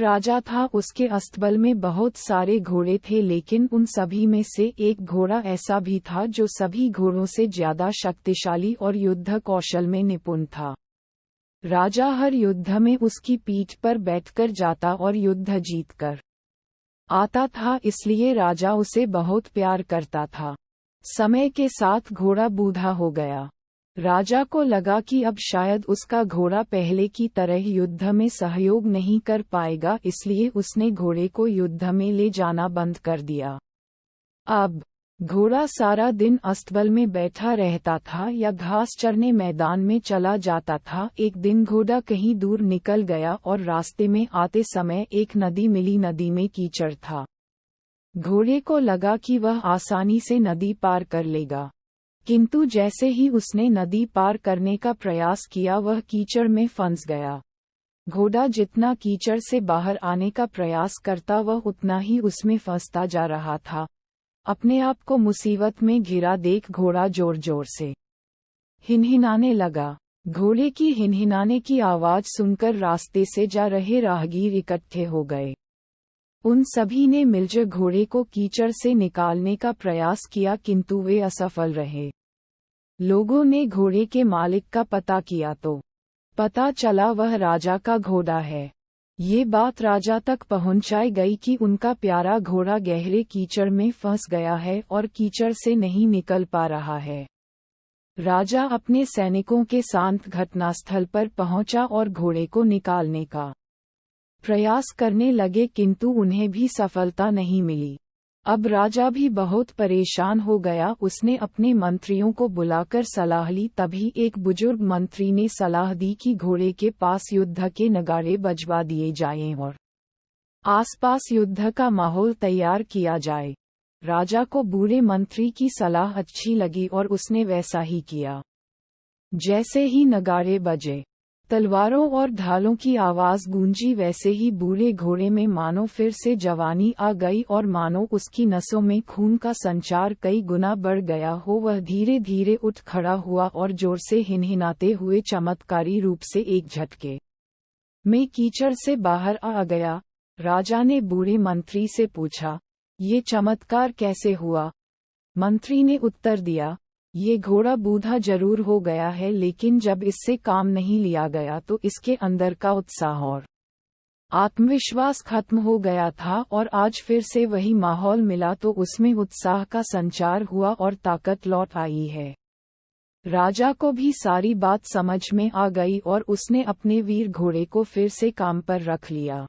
राजा था, उसके अस्तबल में बहुत सारे घोड़े थे, लेकिन उन सभी में से एक घोड़ा ऐसा भी था जो सभी घोड़ों से ज्यादा शक्तिशाली और युद्ध कौशल में निपुण था। राजा हर युद्ध में उसकी पीठ पर बैठकर जाता और युद्ध जीतकर आता था, इसलिए राजा उसे बहुत प्यार करता था। समय के साथ घोड़ा बूढ़ा हो गया। राजा को लगा कि अब शायद उसका घोड़ा पहले की तरह युद्ध में सहयोग नहीं कर पाएगा, इसलिए उसने घोड़े को युद्ध में ले जाना बंद कर दिया। अब घोड़ा सारा दिन अस्तबल में बैठा रहता था या घास चरने मैदान में चला जाता था। एक दिन घोड़ा कहीं दूर निकल गया और रास्ते में आते समय एक नदी मिली। नदी में कीचड़ था। घोड़े को लगा कि वह आसानी से नदी पार कर लेगा, किंतु जैसे ही उसने नदी पार करने का प्रयास किया वह कीचड़ में फंस गया। घोड़ा जितना कीचड़ से बाहर आने का प्रयास करता वह उतना ही उसमें फंसता जा रहा था। अपने आप को मुसीबत में घिरा देख घोड़ा जोर जोर से हिनहिनाने लगा। घोड़े की हिनहिनाने की आवाज सुनकर रास्ते से जा रहे राहगीर इकट्ठे हो गए। उन सभी ने मिलकर घोड़े को कीचड़ से निकालने का प्रयास किया, किंतु वे असफल रहे। लोगों ने घोड़े के मालिक का पता किया तो पता चला वह राजा का घोड़ा है। ये बात राजा तक पहुंचाई गई कि उनका प्यारा घोड़ा गहरे कीचड़ में फंस गया है और कीचड़ से नहीं निकल पा रहा है। राजा अपने सैनिकों के साथ घटनास्थल पर पहुंचा और घोड़े को निकालने का प्रयास करने लगे, किंतु उन्हें भी सफलता नहीं मिली। अब राजा भी बहुत परेशान हो गया। उसने अपने मंत्रियों को बुलाकर सलाह ली। तभी एक बुजुर्ग मंत्री ने सलाह दी कि घोड़े के पास युद्ध के नगाड़े बजवा दिए जाएं और आसपास युद्ध का माहौल तैयार किया जाए। राजा को बूढ़े मंत्री की सलाह अच्छी लगी और उसने वैसा ही किया। जैसे ही नगाड़े बजे, तलवारों और ढालों की आवाज गूंजी, वैसे ही बूढ़े घोड़े में मानो फिर से जवानी आ गई और मानो उसकी नसों में खून का संचार कई गुना बढ़ गया हो। वह धीरे धीरे उठ खड़ा हुआ और जोर से हिनहिनाते हुए चमत्कारी रूप से एक झटके में कीचड़ से बाहर आ गया। राजा ने बूढ़े मंत्री से पूछा, ये चमत्कार कैसे हुआ? मंत्री ने उत्तर दिया, ये घोड़ा बूढ़ा जरूर हो गया है, लेकिन जब इससे काम नहीं लिया गया तो इसके अंदर का उत्साह और आत्मविश्वास खत्म हो गया था, और आज फिर से वही माहौल मिला तो उसमें उत्साह का संचार हुआ और ताकत लौट आई है। राजा को भी सारी बात समझ में आ गई और उसने अपने वीर घोड़े को फिर से काम पर रख लिया।